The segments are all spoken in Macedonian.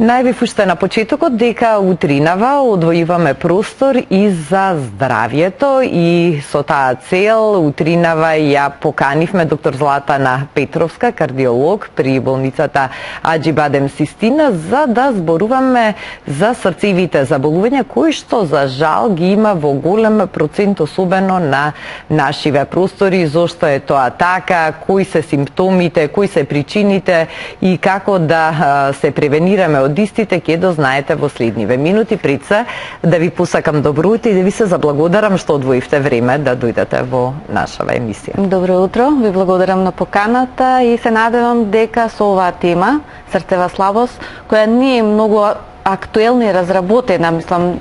Најавив уште на почетокот дека утринава одвојуваме простор и за здравјето и со таа цел утринава ја поканивме доктор Златана Петровска, кардиолог при болницата Аџи Бадем Систина, за да зборуваме за срцевите заболувања кои што за жал ги има во голем процент, особено на нашиве простори. Зошто е тоа така, кои се симптомите, кои се причините и како да се превенираме од истите, ќе дознаете во следниве минути. Пред се да ви посакам добро утро и да ви се заблагодарам што одвоивте време да дојдете во нашава емисија. Добро утро, ви благодарам на поканата и се надевам дека со оваа тема срцева слабост, која не е многу актуелна и разработена, мислам,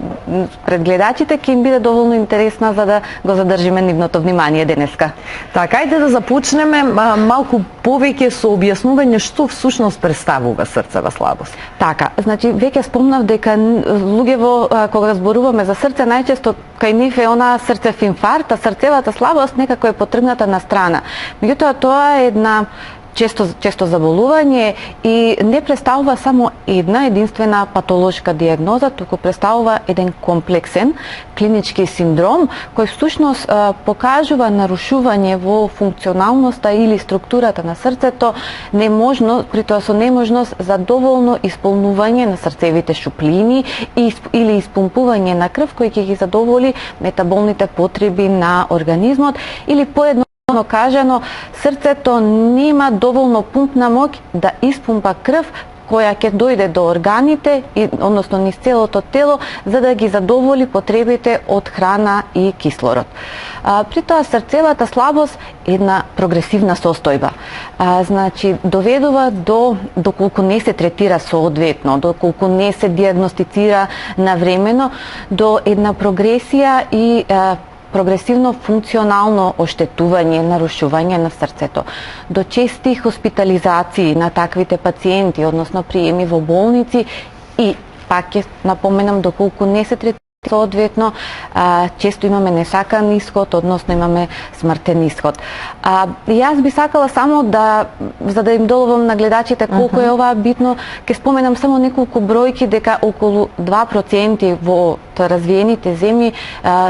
пред гледачите ќе им биде доволно интересна за да го задржиме нивното внимание денеска. Така, ајде да започнеме малку повеќе со објаснување што всушност представува срцева слабост. Така, значи веќе спомнав дека луѓето кога зборуваме за срце најчесто кај нив е она срцев инфаркт, а срцевата слабост некако е потргната на страна. Меѓутоа тоа е една често заболување и не представува само една единствена патолошка дијагноза, туку представува еден комплексен клинички синдром кој всушност покажува нарушување во функционалноста или структурата на срцето, при тоа со неможност за доволно исполнување на срцевите шуплини или испумпување на крв кој ќе ги задоволи метаболните потреби на организмот, или поедно кажано, срцето нема доволно пумпна моќ да испумпа крв која ќе дојде до органите, односно низ целото тело, за да ги задоволи потребите од храна и кислород. При тоа срцевата слабост е една прогресивна состојба. Значи, доведува доколку не се третира соодветно, доколку не се дијагностицира навремено, до една прогресија и прогресивно функционално оштетување, нарушување на срцето, до чести хоспитализации на таквите пациенти, односно приеми во болници и пак ќе напоменам доколку не се третира соодветно, често имаме несакан исход, односно имаме смртен исход. Јас би сакала само за да им доловам на гледачите колку е ова битно, ќе споменам само неколку бројки дека околу 2% во развиените земји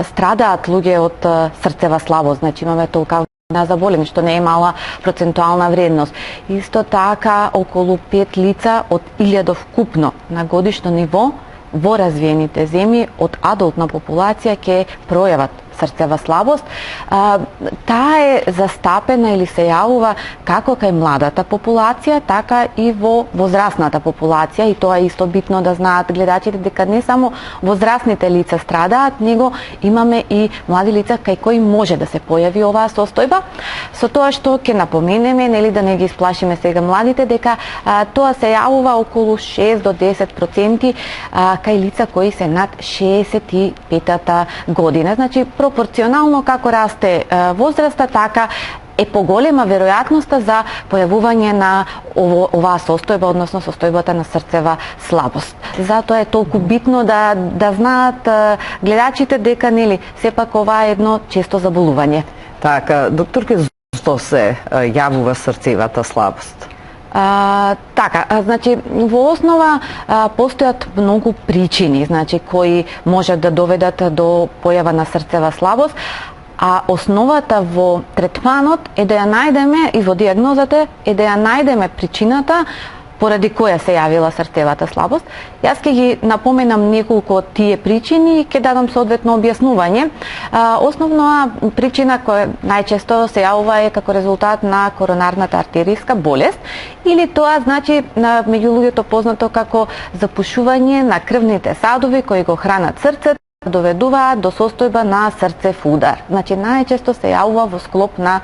страдаат луѓе од срцева слабост, значи имаме толка на заболени, што не е мала процентуална вредност. Исто така околу 5 лица од 1000 вкупно на годишно ниво во развиените земји од адултна популација ќе пројават срцева слабост. Таа е застапена или се јавува како кај младата популација, така и во возрастната популација, и тоа е исто битно да знаат гледачите дека не само возрастните лица страдаат, него имаме и млади лица кај кои може да се појави оваа состојба. Со тоа што ќе напоменеме, нели да не ги исплашиме сега младите, дека тоа се јавува околу 6 до 10% кај лица кои се над 65-та година. Значи, пропорционално како расте возраста, така е поголема веројатноста за појавување на оваа состојба, односно состојбата на срцева слабост. Затоа е толку битно да знаат гледачите дека нели сепак ова е едно често заболување. Така, докторке, зошто се јавува срцевата слабост? Така, значи во основа постојат многу причини, значи кои можат да доведат до појава на срцева слабост, а основата во третманот е да ја најдеме и во дијагнозата е да ја најдеме причината поради која се јавила срцевата слабост. Јас ќе ги напоменам неколку од тие причини и ќе дадам соодветно објаснување. Основна причина која најчесто се јавува е како резултат на коронарната артеријска болест, или тоа значи меѓу луѓето познато како запушување на крвните садови кои го хранат срцето, доведуваат до состојба на срцев удар. Значи најчесто се јавува во склоп на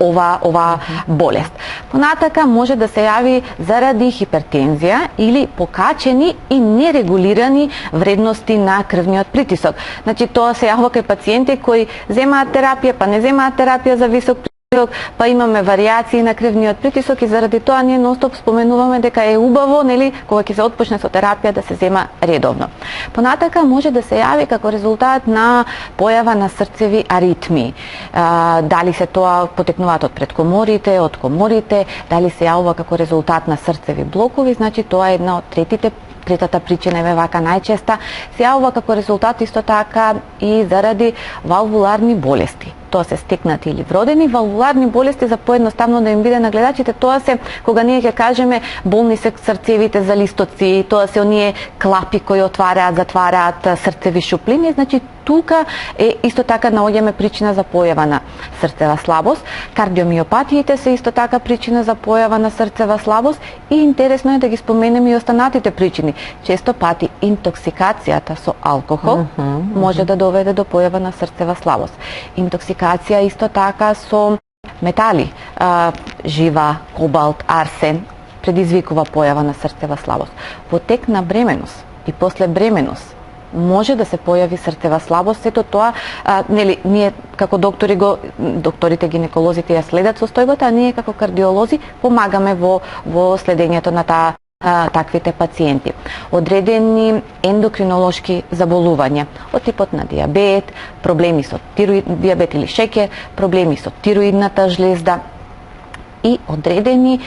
ова болест. Понатака може да се јави заради хипертензија или покачени и нерегулирани вредности на крвниот притисок. Значи тоа се јавува кај пациенти кои земаат терапија, па не земаат терапија за висок па имаме варијации на крвниот притисок и заради тоа ние ностоп споменуваме дека е убаво, нели, кога ќе се отпочне со терапија да се зема редовно. Понатака може да се јави како резултат на појава на срцеви аритмии. Дали се тоа потекнуваат од предкоморите, од коморите, дали се јавува како резултат на срцеви блокови, значи тоа е една од Третата причина е вака најчеста се јавува како резултат исто така и заради валвуларни болести. Тоа се стекнати или вродени валвуларни болести, за поедноставно да им биде на гледачите, тоа се кога ние ќе кажеме болни се срцевите залистоци, тоа се оние клапи кои отвараат, затвараат срцеви шуплини, значи тука е исто така наоѓаме причина за појава на срцева слабост. Кардиомиопатиите се исто така причина за појава на срцева слабост и интересно е да ги споменеме и останатите причини. Често пати интоксикацијата со алкохол може да доведе до појава на срцева слабост. Интоксикација исто така со метали, жива, кобалт, арсен предизвикува појава на срцева слабост. Во тек на бременост и после бременост може да се појави срцева слабост. Сето тоа, ние како докторите гинеколозите ја следат состојбата, а ние како кардиолози помагаме во следењето на таквите пациенти. Одредени ендокринолошки заболувања од типот на диабет, проблеми со диабет или шеќер, проблеми со тироидната жлезда и одредени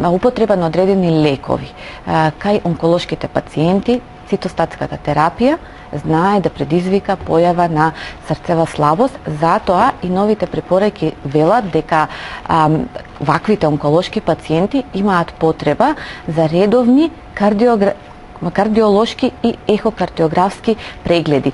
употреба на одредени лекови. Кај онколошките пациенти цитостатската терапија знае да предизвика појава на срцева слабост, затоа и новите препораки велат дека ваквите онколошки пациенти имаат потреба за редовни кардиолошки и ехокардиографски прегледи.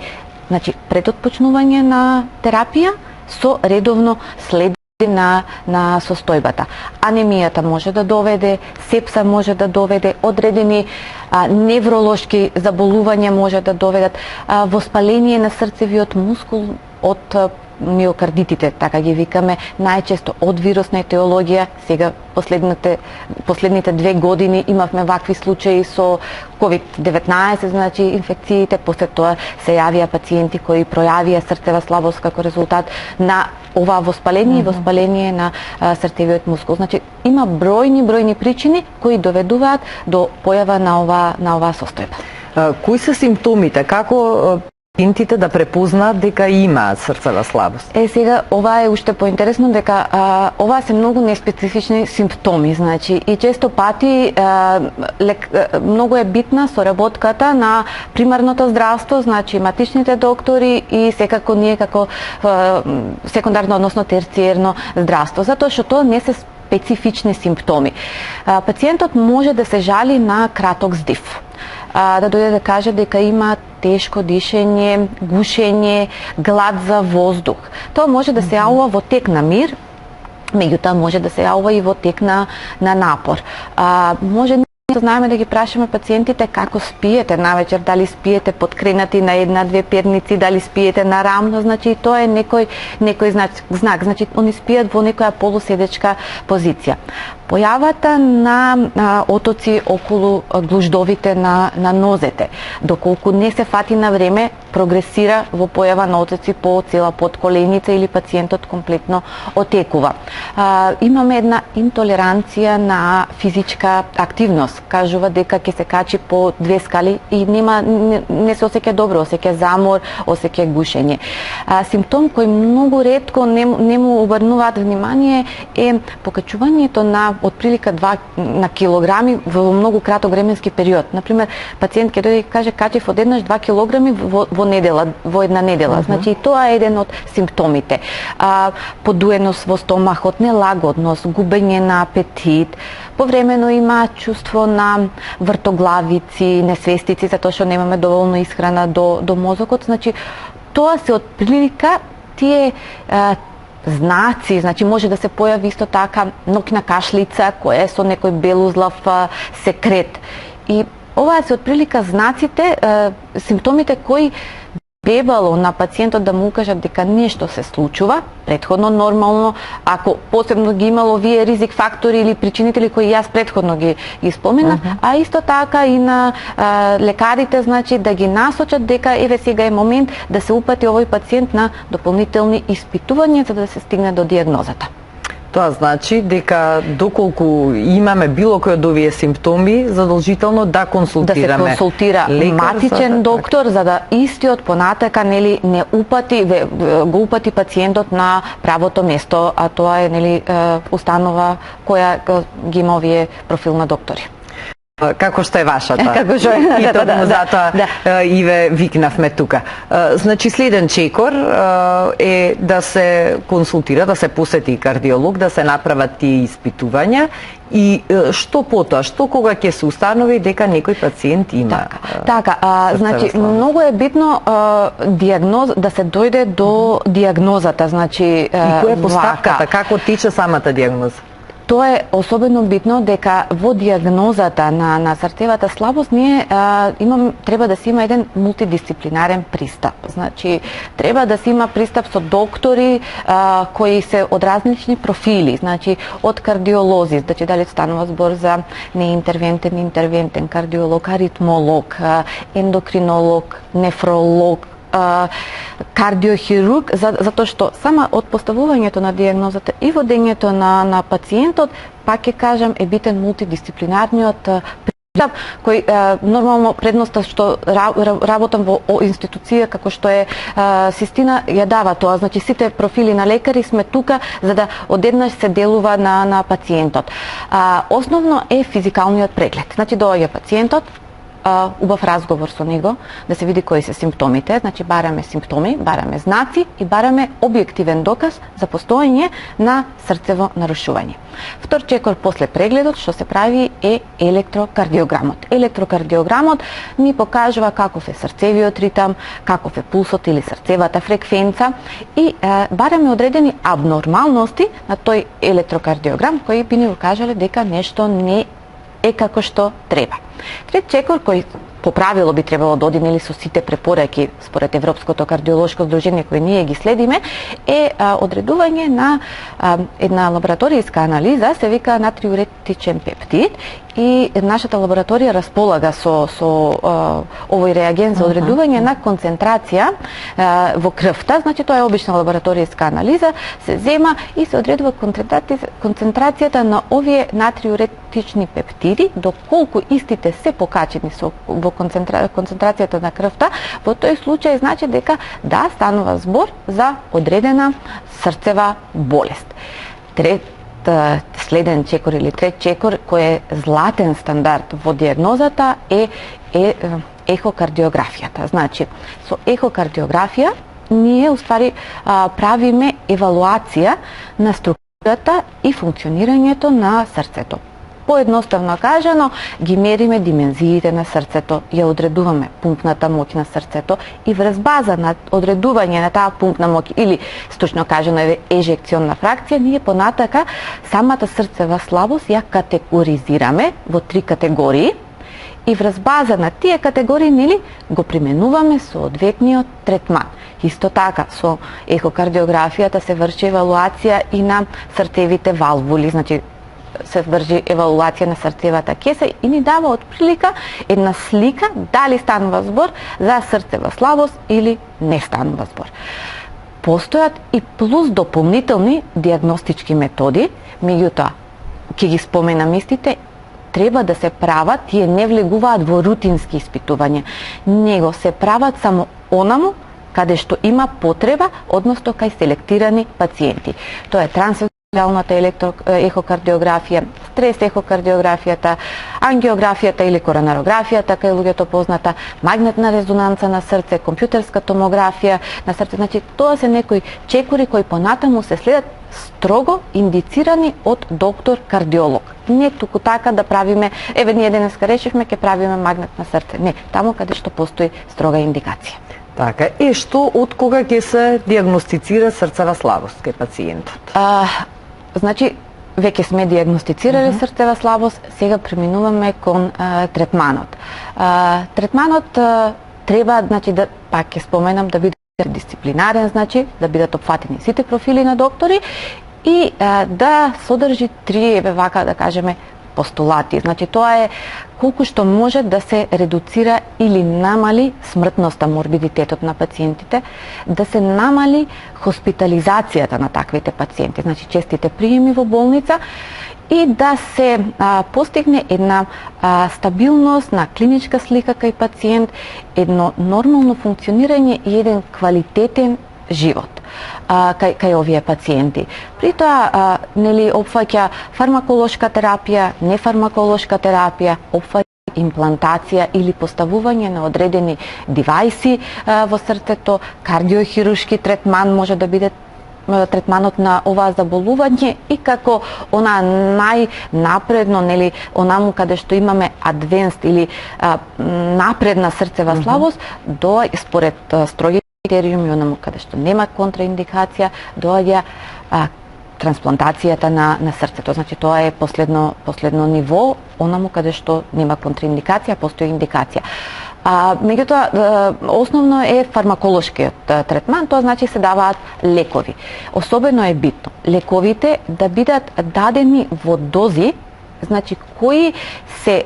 Значи, пред отпочнување на терапија со редовно следење на состојбата. Анемијата може да доведе, сепса може да доведе, одредени невролошки заболувања може да доведат, воспаление на срцевиот мускул од миокардитите, така ги викаме, најчесто од вирусна етиологија. Сега последните 2 години имавме вакви случаи со COVID-19, значи инфекциите, после тоа се јавија пациенти кои пројавија срцева слабост како резултат на ова воспаление и воспаление на срцевиот мускул. Значи има бројни причини кои доведуваат до појава на ова состојба. Кои се симптомите? Како пациентите да препознаат дека имаат срцева слабост? Сега ова е уште поинтересно, дека ова се многу неспецифични симптоми, значи и често пати многу е битна соработката на примарното здравство, значи матичните доктори и секако ние како секундарно, односно терциерно здравство, затоа што тоа не се специфични симптоми. Пациентот може да се жали на краток здив, да дојде да каже дека има тешко дишење, гушење, глад за воздух. Тоа може да се јавува во тек на мир, меѓутоа може да се јавува и во тек на напор. Може знаеме да ги прашаме пациентите како спиете навечер, дали спиете подкренати на 1-2 перници, дали спиете на рамно, значи и тоа е некој знак, значи они спијат во некоја полуседечка позиција. Појавата на отоци околу глуждовите на нозете, доколку не се фати на време, прогресира во појава на отоци по цела подколеница или пациентот комплетно отекува. Имаме една интолеранција на физичка активност. Кажува дека ќе се качи по 2 скали и не се осеќа добро, осеќа замор, осеќа гушење. Симптом кој многу ретко не му обрнуваат внимание е покачувањето на отприлика 2 на килограми во многу краток временски период. Например, пациент ќе дојде и каже качив одеднаш 2 килограми во една недела. Значи и тоа е еден од симптомите. Подуеност во стомахот, нелагодност, губење на апетит, повремено има чувство на вртоглавици, несвестици, затоа што немаме доволно исхрана до мозокот. Значи тоа се отприлика тие знаци, значи може да се појави исто така ноќна кашлица која е со некој белузлав секрет. И ова се отприлика знаците, симптомите кои бебало на пациентот да му укажат дека нешто се случува, претходно нормално, ако посебно ги имало вие ризик фактори или причинители кои јас претходно ги споменав, а исто така и на лекарите, значи да ги насочат дека еве сега е момент да се упати овој пациент на дополнителни испитувања за да се стигне до дијагнозата. Тоа значи дека доколку имаме било кој од овие симптоми, задолжително да консултираме. Да се консултира матичен доктор за да истиот понатака не го упати пациентот на правото место, а тоа е установа која ги има овие профил на доктори. како што е вашата. Како што е И нашата, токму затоа и ве викнавме тука. Значи следен чекор е да се консултира, да се посети кардиолог, да се направат тие испитувања и што потоа, што кога ќе се установи дека некој пациент има. Така, значи многу е битно да се дојде до дијагнозата, значи и која е постапката, како тече самата дијагноза? Тоа е особено битно дека во дијагнозата на срцевата слабост ние треба да се има еден мултидисциплинарен пристап. Значи треба да се има пристап со доктори кои се од различни профили, значи од кардиолози, значи дали станува збор за неинтервентен, интервентен кардиолог, аритмолог, ендокринолог, нефролог, кардиохирург, затоа што сама од поставувањето на дијагнозата и водењето на пациентот, пак ќе кажам, е битен мултидисциплинарниот пристап, кој нормално предноста што работам во институција како што е Систина ја дава тоа, значи сите профили на лекари сме тука за да одеднаш се делува на пациентот. Основно е физикалниот преглед. Значи доаѓа пациентот, убав разговор со него, да се види кои се симптомите, значи бараме симптоми, бараме знаци и бараме објективен доказ за постоење на срцево нарушување. Втор чекор после прегледот што се прави е електрокардиограмот. Електрокардиограмот ни покажува каков е срцевиот ритам, каков е пулсот или срцевата фреквенца и бараме одредени абнормалности на тој електрокардиограм кои би ни кажале дека нешто не е како што треба. Трет чекор кој по правило би требало да оди со сите препораки според Европското кардиолошко здружение кој ние ги следиме е одредување на една лабораторијска анализа, се вика натриуретичен пептид и нашата лабораторија располага со овој реаген за одредување на концентрација во крвта, значи тоа е обична лабораторијска анализа, се зема и се одредува концентрацијата на овие натриуретични пептиди, доколку истите се покачени во концентрацијата на крвта, во тој случај значи дека да станува збор за одредена срцева болест. Следен чекор или трет чекор кој е златен стандард во дијагнозата е ехокардиографијата. Значи, со ехокардиографија ние уствари правиме евалуација на структурата и функционирањето на срцето. Поедноставно кажано, ги мериме димензиите на срцето, ја одредуваме пумпната моќ на срцето и врз база на одредување на таа пумпна моќ или сточно кажано ежекционна фракција, ние понатака самата срцева слабост ја категоризираме во 3 категории и врз база на тие категории нели го применуваме соодветниот третман. Исто така со ехокардиографијата се врши евалуација и на срцевите валвули, значи се врши евалуација на срцевата кеса и ни дава отприлика една слика дали станува збор за срцева слабост или не станува збор. Постојат и плюс дополнителни дијагностички методи, меѓутоа ќе ги споменам истите, треба да се прават, тие не влегуваат во рутински испитувања, него се прават само онаму каде што има потреба, односно кај селектирани пациенти. Тоа е трансартеријалната ехокардиографија, стрес ехокардиографијата, ангиографијата или коронарографијата, кај луѓето позната, магнетна резонанца на срце, компјутерска томографија на срце. Значи, тоа се некои чекори кои понатаму се следат строго индицирани од доктор кардиолог. Не туку така да правиме, ние денеска решивме ќе правиме магнет на срце. Не, таму каде што постои строга индикација. Така, што од кога ќе се дијагностицира срцева слабост кај пациентот? Значи, веќе сме дијагностицирали срцева слабост, сега преминуваме кон третманот. Третманот треба, значи, да, пак ќе споменам, да биде дисциплинарен, значи, да бидат опфатени сите профили на доктори и да содржи 3, вака да кажеме, постулати. Значи, тоа е колку што може да се редуцира или намали смртноста, морбидитетот на пациентите, да се намали хоспитализацијата на таквите пациенти, значи честите приеми во болница и да се постигне една стабилност на клиничка слика кај пациент, едно нормално функционирање и еден квалитетен живот кај овие пациенти. При тоа нели опфаќа фармаколошка терапија, нефармаколошка терапија, опфаќа имплантација или поставување на одредени девајси во срцето, кардиохируршки третман може да биде третманот на оваа заболување и како она најнапредно, нели, онаму каде што имаме адвенст или напредна срцева слабост, според строги критериуми, онаму каде што нема контраиндикација, доаѓа трансплантацијата на срцето. Значи тоа е последно ниво, онаму каде што нема контраиндикација, постои индикација. Меѓутоа, основно е фармаколошкиот третман, тоа значи се даваат лекови. Особено е битно лековите да бидат дадени во дози, значи кои се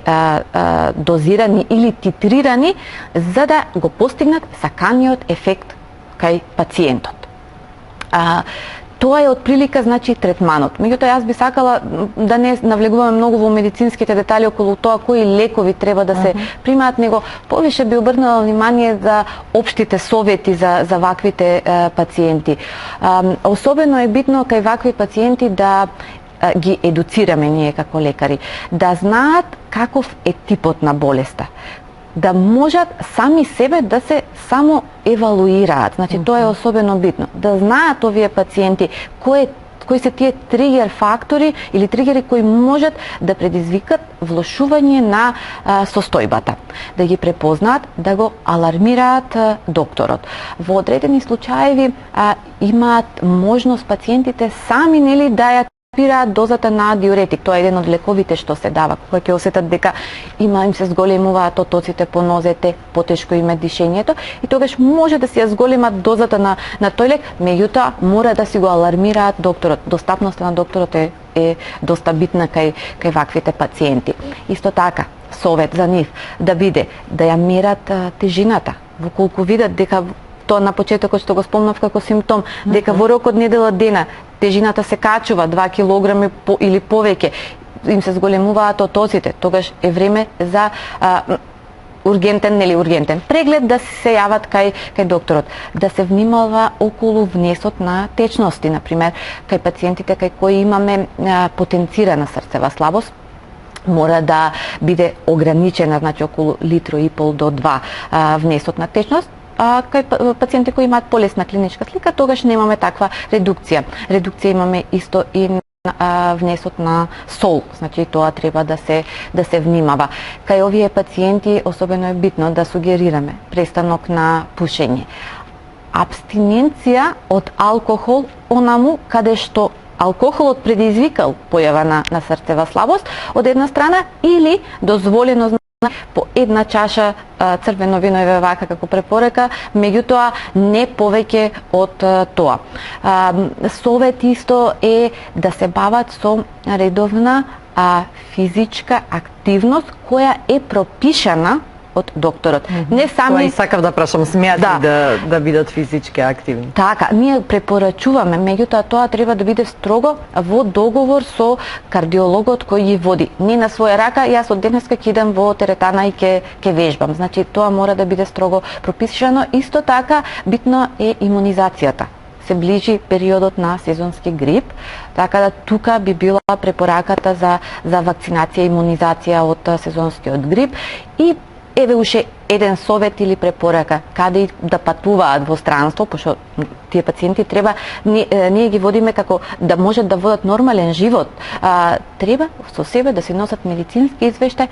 дозирани или титрирани за да го постигнат саканиот ефект кај пациентот. Тоа е отприлика, значи, третманот. Меѓутоа, јас би сакала да не навлегуваме многу во медицинските детали околу тоа кои лекови треба да се примаат, него повише би обрнала внимание за општите совети за ваквите пациенти. Особено е битно кај вакви пациенти да ги едуцираме ние како лекари, да знаат каков е типот на болеста, да можат сами себе да се само евалуираат. Значи тоа е особено битно. Да знаат овие пациенти кои се тие тригер фактори или тригери кои можат да предизвикат влошување на состојбата. Да ги препознаат, да го алармираат докторот. Во одредени случаеви имаат можност пациентите сами, нели, да ја спираат дозата на диуретик. Тоа е еден од лековите што се дава. Кога ќе осетат дека им се зголемуваат отоците по нозете, потешко им е дишењето, и тогаш може да си ја зголемат дозата на тој лек, меѓутоа мора да си го алармираат докторот. Достапноста на докторот е доста битна кај ваквите пациенти. Исто така, совет за нив да биде да ја мерат тежината. Во колку видат дека тоа на почетокот што го спомнав како симптом, дека во рок од недела дена тежината се качува 2 килограми или повеќе, им се зголемуваат отоците, тогаш е време за ургентен преглед, да се јават кај докторот, да се внимава околу внесот на течности, например, кај пациентите кај кои имаме потенцирана срцева слабост, мора да биде ограничена, значи околу 1,5 литра до 2 внесот на течност. Кај пациенти кои имаат полесна клиничка слика, тогаш немаме таква редукција. Редукција имаме исто и на внесот на сол, значи тоа треба да се внимава. Кај овие пациенти особено е битно да сугерираме престанок на пушење. Абстиненција од алкохол онаму каде што алкохолот предизвикал појава на срцева слабост од една страна, или дозволено по една чаша црвено вино е вака како препорека, меѓутоа не повеќе од тоа. Совет исто е да се бават со редовна физичка активност која е пропишана од докторот. Не сами... Тоа и сакав да прашам, смеат ли да бидат физички активни? Така, ние препорачуваме, меѓутоа тоа треба да биде строго во договор со кардиологот кој ги води. Не на своја рака, јас од денеска ќе идам во теретана и ќе вежбам. Значи тоа мора да биде строго пропишано. Исто така битно е имунизацијата. Се ближи периодот на сезонски грип, така да тука би била препораката за вакцинација, имунизација од сезонскиот грип. И еве уште еден совет или препорака, каде да патуваат во странство, пошто тие пациенти треба, ние ги водиме како да можат да водат нормален живот, треба со себе да се носат медицински извештај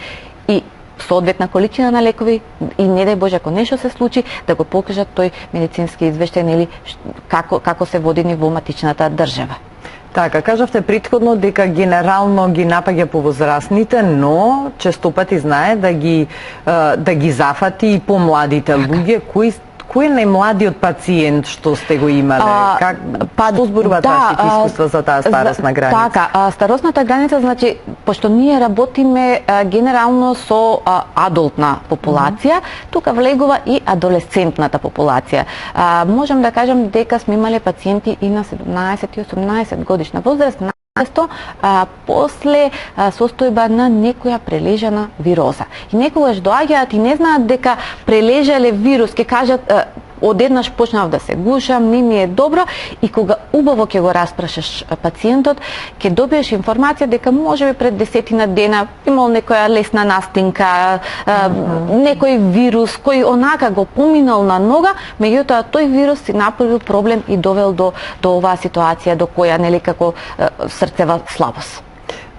и соодветна количина на лекови, и не дај Боже ако нешто се случи, да го покажат тој медицински извештај, нели, како се водени во матичната држава. Така, кажавте претходно дека генерално ги напаѓа повозрасните, но често пати знае да ги зафати и помладите луѓе. Кој е најмладиот пациент што сте го имале? Што зборуваат вашите искуства за таа старосна граница? Така, старосната граница, значи, пошто ние работиме генерално со адултна популација, тука влегува и адолесцентната популација. Можам да кажам дека сме имале пациенти и на 17 и 18 годишна возраст, после состојба на некоја прележана вироза. И некогаш доаѓаат и не знаат дека прележале вирус, ќе кажат одеднаш почнав да се гушам, не ми е добро, и кога убаво ќе го распрашаш пациентот, ќе добиеш информација дека можеби пред 10 дена имал некоја лесна настинка, некој вирус кој онака го поминал на нога, меѓутоа тој вирус си направил проблем и довел до оваа ситуација до која нели како срцева слабост.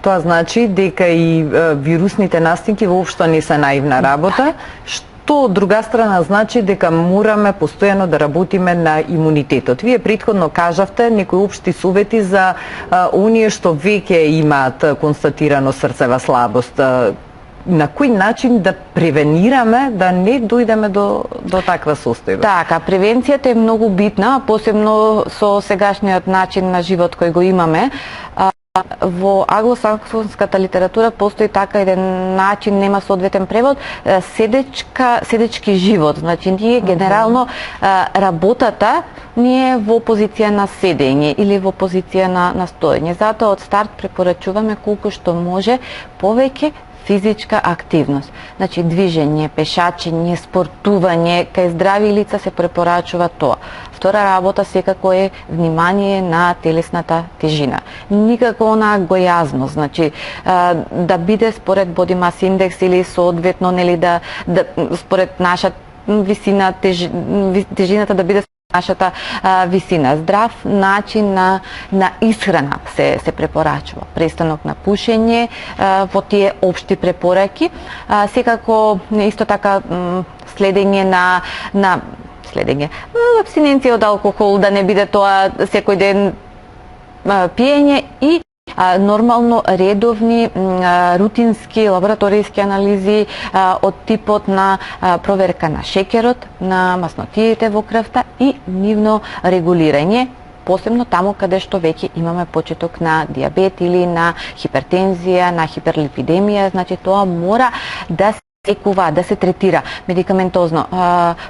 Тоа значи дека и вирусните настинки воопшто не се наивна работа, што од друга страна значи дека мораме постојано да работиме на имунитетот. Вие претходно кажавте некои општи совети за оние што веќе имаат констатирано срцева слабост. На кој начин да превенираме да не дојдеме до таква состојба? Така, превенцијата е многу битна, посебно со сегашниот начин на живот кој го имаме. Во англосаксонската литература постои така еден начин, нема соодветен превод, седечки живот. Значи ние генерално работата ни е во позиција на седење или во позиција на стоење. Затоа од старт препорачуваме колку што може повеќе физичка активност. Значи движење, пешачење, спортување, кај здрави лица се препорачува тоа. Втора работа секако е внимание на телесната тежина. Никако она гојазност, значи да биде според body mass index или соодветно нели да според наша висина тежината да биде нашата висина. Здрав начин на исхрана се препорачува. Престанок на пушење во тие општи препораки. Секако исто така следење на абстиненција од алкохол, да не биде тоа секој ден пиење и нормално редовни рутински лабораториски анализи од типот на проверка на шекерот, на маснотиите во крвта и нивно регулирање, посебно таму каде што веќе имаме почеток на диабет или на хипертензија, на хиперлипидемија, значи тоа мора да се лекува, да се третира медикаментозно.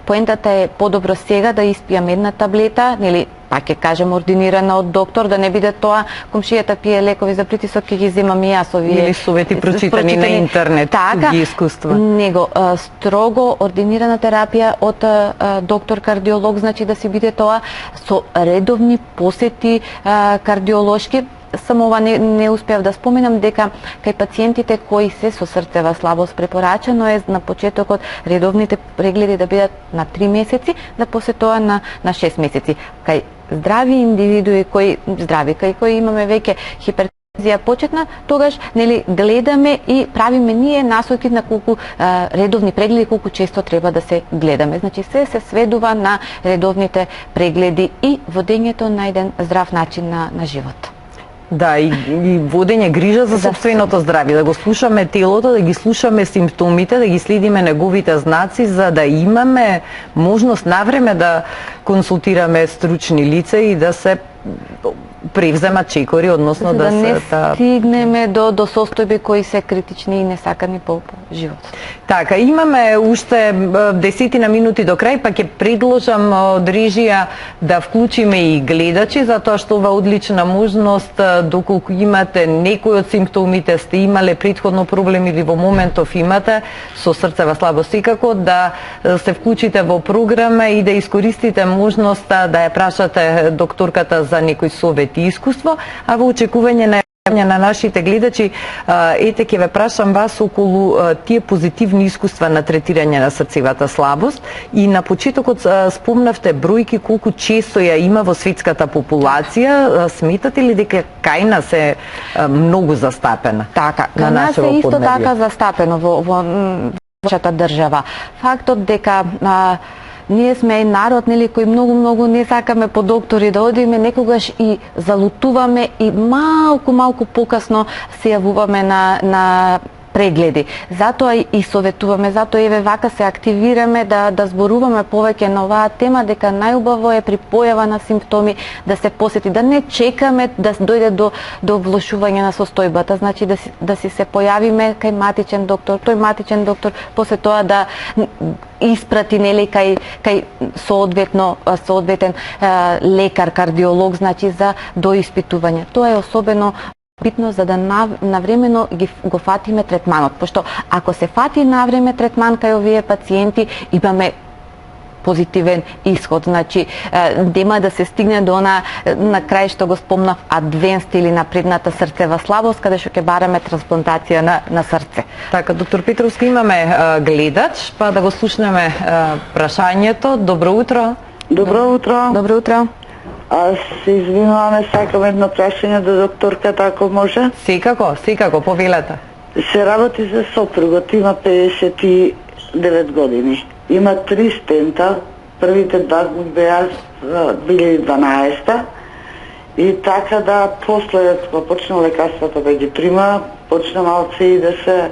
Поентата е подобро сега да испијам една таблета, нели, па ќе кажем ординирана од доктор, да не биде тоа комшијата пие лекови за притисок, ќе ги земам и јас овие. Или совети прочитани на интернет, така, ги искуства. Него строго ординирана терапија од доктор кардиолог, значи да си биде тоа со редовни посети кардиолошки. Само ова не успеав да споменам дека кај пациентите кои се со срцева слабост препорачано е на почетокот редовните прегледи да бидат на 3 месеци, да после тоа на 6 месеци. Кај здрави индивидуи кај кои имаме веќе хипертензија почетна, тогаш нели гледаме и правиме ние насоки на колку редовни прегледи, колку често треба да се гледаме. Значи се сведува на редовните прегледи и водењето на еден здрав начин на живот. Да, и водење грижа за сопственото здравје, да го слушаме телото, да ги слушаме симптомите, да ги следиме неговите знаци, за да имаме можност навреме да консултираме стручни лица и да се превземат чекори, односно да не стигнеме до состојби кои се критични и несакани по животот. Така, имаме уште 10 минути до крај, па ќе предложам од режија да вклучиме и гледачи, затоа што ова одлична можност, доколку имате некој од симптомите, сте имале претходно проблем или во моментов имате со срцева слабост, секако да се вклучите во програма и да искористите можноста да ја прашате докторката за некој совет и искуство, а во очекување на нашите гледачи, ете ќе ве прашам вас околу тие позитивни искуства на третирање на срцевата слабост и на почетокот спомнавте бројки колку често ја има во светската популација. Сметате ли дека кај нас е многу застапена? Така, кај нас е исто така застапено во нашата држава. Фактот дека ние сме народ, нели, кој многу не сакаме по доктори да одиме, некогаш и залутуваме и малку покасно се јавуваме на прегледи. Затоа и советуваме, затоа еве вака се активираме да зборуваме повеќе на оваа тема, дека најубаво е при појава на симптоми да се посети, да не чекаме да дојде до влошување на состојбата, значи да си се појавиме кај матичен доктор, тој матичен доктор после тоа да испрати нели кај соодветен лекар, кардиолог, значи за доиспитување. Тоа е особено битно за да навремено го фатиме третманот, пошто ако се фати навреме третман кај овие пациенти, имаме позитивен исход. Значи нема да се стигне до на крај што го спомнав адвенст или напредната срцева слабост, каде што ќе бараме трансплантација на срце. Така, доктор Петровски, имаме гледач, па да го слушнеме прашањето. Добро утро. Добро утро. Добро утро. Аз се извинуваме, сакам едно прашање до докторката, ако може. Секако, повелете. Се работи за сопругот, има 59 години. Има 3 стента, првите 2 му беа 2012 и така да после почна лекарствата да ги прима, почна малце и да се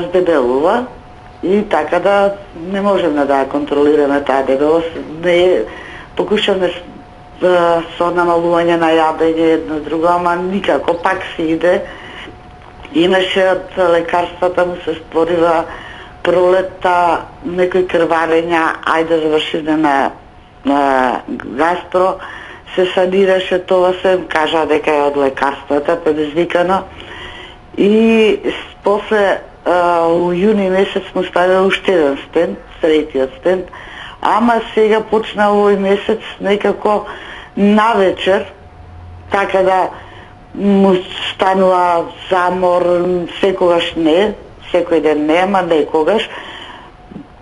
здебелува и така да не можеме да контролираме таа дебелост. Покушаме со намалување на јадење едно друго, ама никако, пак се иде. Имаше од лекарствата му се створила пролетта некои крварења, ајде завршиме на гастро, се санираше тоа, се кажа дека е од лекарствата предизвикано. И после у јуни месец му ставил уште еден стент, третиот стент, ама сега почна овој месец некако навечер, така да му станува замор, секогаш не, секој ден не, ама некогаш,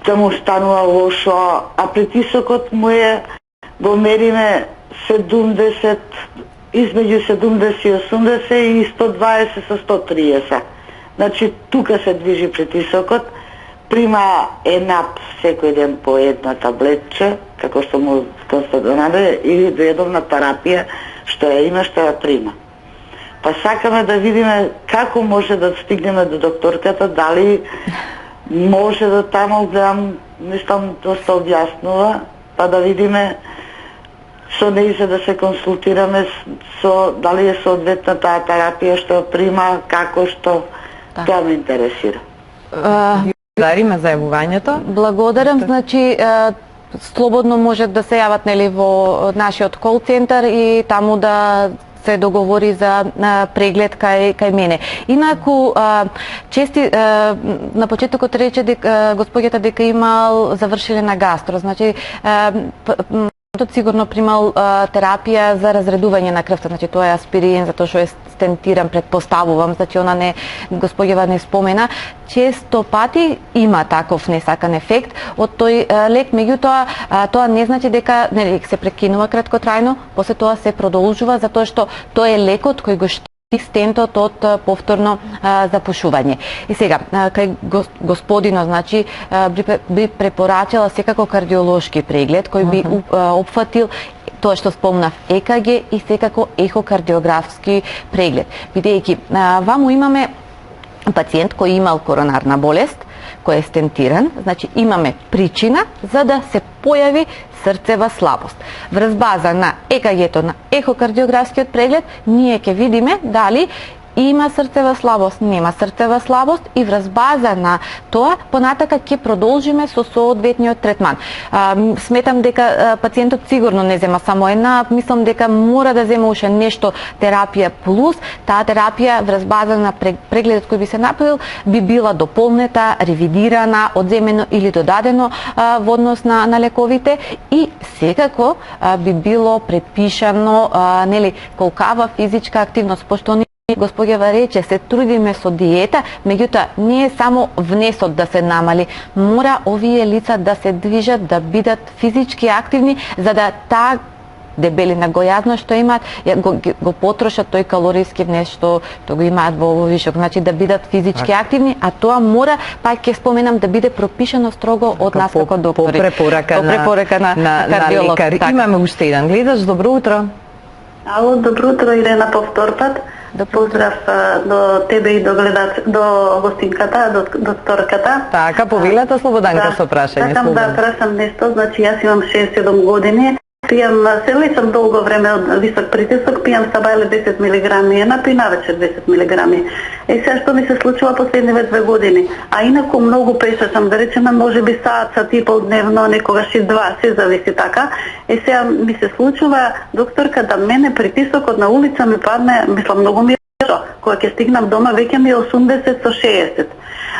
да му станува лошо, а притисокот му е, го мериме 70, измеѓу 70 и 80 и 120 со 130. Значи, тука се движи притисокот, прима ЕНАП секој ден по една таблетче, како што му констатираме, или редовна терапија, што ја има, што ја прима. Па сакаме да видиме како може да стигнеме до докторката, дали може да таму, гледам, мислам, доста објаснува, па да видиме со нејзе да се консултираме со дали е соодветна таа терапија што ја прима, како што, тоа ме интересира. Благодариме за јавувањето. Благодарам, значи слободно може да се јават нели во нашиот кол центар и таму да се договори за преглед кај мене. Инаку чести на почетокот рече дека господјата дека имал завршиле на гастро, значи сигурно примал терапија за разредување на крвта, значи тоа е аспирин, затоа што е стентиран, предпоставувам, значи она не, господјава не спомена, често пати има таков несакан ефект од тој лек, меѓутоа тоа не значи дека нели се прекинува краткотрајно, после тоа се продолжува затоа што тоа е лекот кој го стентот од повторно запушување. И сега, кај господино, значи, би препорачала секако кардиолошки преглед, кој би опфатил тоа што спомнав ЕКГ и секако ехокардиографски преглед. Бидејќи, ваму имаме пациент кој имал коронарна болест, кој е стентиран, значи имаме причина за да се појави срцева слабост. Врз база на ЕКГ-то, на ехокардиографскиот преглед, ние ќе видиме дали има срцева слабост, нема срцева слабост и врз база на тоа понатака ќе продолжиме со соодветниот третман. Сметам дека пациентот сигурно не зема само една, мислам дека мора да зема уште нешто терапија плюс, таа терапија врз база на прегледот кој би се направил би била дополнета, ревидирана, одземено или додадено во однос на лековите и секако би било препишано нели колкава физичка активност, пошто госпоѓава рече, се трудиме со диета, меѓутоа не е само внесот да се намали, мора овие лица да се движат, да бидат физички активни, за да таа дебелина, гојазно што имаат, го потрошат тој калориски внес што го имаат во вишок, значи да бидат физички активни, а тоа мора, пак ќе споменам, да биде пропишано строго од нас како доктори. По препорака на кардиолог. лекар. Имаме уште еден гледач, добро утро. Ало, добро утро, Ирена, повтор пат. Поздрав до тебе и до гостинката, до докторката. Така, повелете Слободанка со прашање. Сакам да прашам нешто, значи јас имам 67 години. Пијам, се лечам долго време од висок притисок, пијам сабајле 10 мг ЕНАП и навечер 10 мг. Сега што ми се случува последниве 2 години, а инаку многу пешачам, да речеме можеби сат и пол дневно, некогаш и 2, се зависи така. Сега ми се случува, докторка, да мене притисокот на улица ми падне, мислам многу ми кога ќе стигнам дома веќе ми е 80 со 60.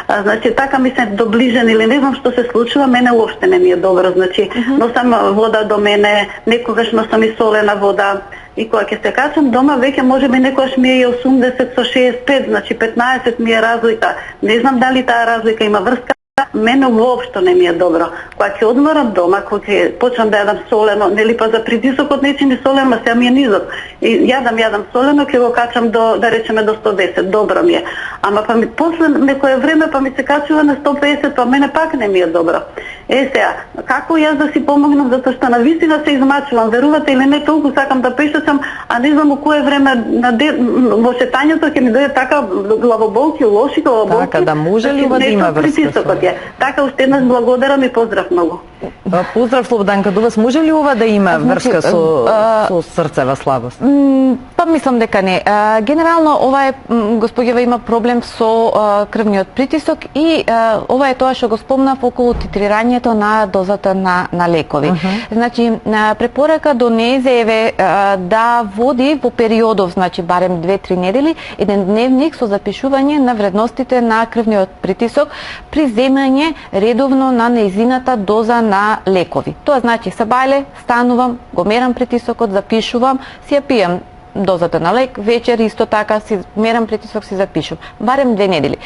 Значи така ми се доближен или не знам што се случува, мене уопште не ми е добро. Значи носам вода до мене, некогаш носам и солена вода. И кога ќе се качам дома, веќе можеби некогаш ми е 80 со 65, значи 15 ми е разлика. Не знам дали таа разлика има врска. Мене воопшто не ми е добро. Кога ќе одморам дома, кога ќе почнам да јадам солено, нели па за притисокот не чини солено, сега ми е низок. И јадам солено, ќе го качам до, да речеме, до 110, добро ми е. Ама па ми после некое време па ми се качува на 150, па мене пак не ми е добро. Сега, како јас да си помогнам, затоа што на вистина се измачувам, верувате или не, толку сакам да пешачам, а не знам у кое време во шетањето ќе ми дојде така главоболки, лоши главоболки. Така, да може ли ова да има врска со? Така, уште еднаш благодарам и поздрав многу. Поздрав, Слободанка, до вас. Може ли ова да има врска со срцева слабост? Па мислам дека не. Генерално ова е, госпоѓава има проблем со крвниот притисок и ова е тоа што го спомнав околу титрирањето на дозата на лекови. Значи, препорака до незе е да води во периодов, значи барем 2-3 недели, еден дневник со запишување на вредностите на крвниот притисок при земање редовно на нејзината доза на лекови. Тоа значи сабајле, станувам, го мерам притисокот, запишувам, си ја пијам дозата на лек, вечер исто така си мерам притисок, си запишувам. Барем 2 недели.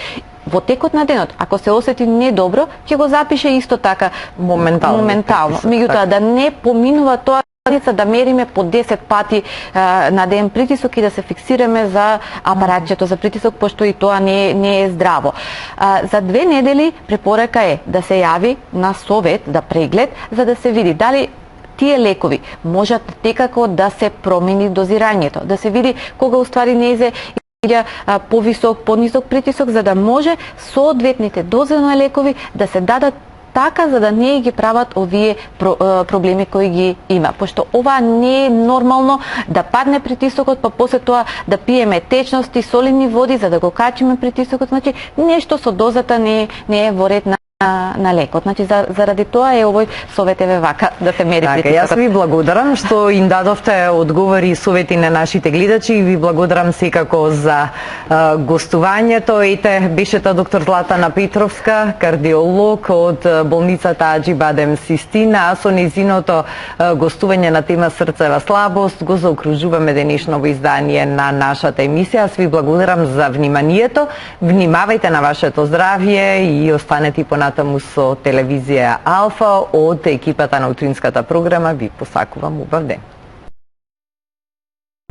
Во текот на денот, ако се осети недобро, ќе го запише исто така моментално. Меѓутоа да не поминува тоа да мериме по 10 пати на ден притисок и да се фиксираме за апаратчето за притисок, пошто и тоа не е здраво. За 2 недели препорака е да се јави на совет, да преглед, за да се види дали тие лекови можат некако да се промени дозирањето, да се види кога уствари незе повисок, понизок притисок, за да може соодветните дози на лекови да се дадат така за да не ги прават овие проблеми кои ги има. Пошто ова не е нормално да падне притисокот, па после тоа да пиеме течности, солени води за да го качиме притисокот. Значи нешто со дозата не е во ред на лекот. Значи заради тоа е овој совет еве вака да се мери притисокот. Јас ви благодарам што им дадовте одговори и совети на нашите гледачи и ви благодарам секако за гостувањето. Ете, беше доктор Златана Петровска, кардиолог од болницата Аџи Бадем Систина, а со незиното гостување на тема срцева слабост го заокружуваме денешното издание на нашата емисија. Јас ви благодарам за вниманието. Внимавајте на вашето здравје и останете понатаму со телевизија Алфа. Од екипата на утринската програма ви посакувам убав ден.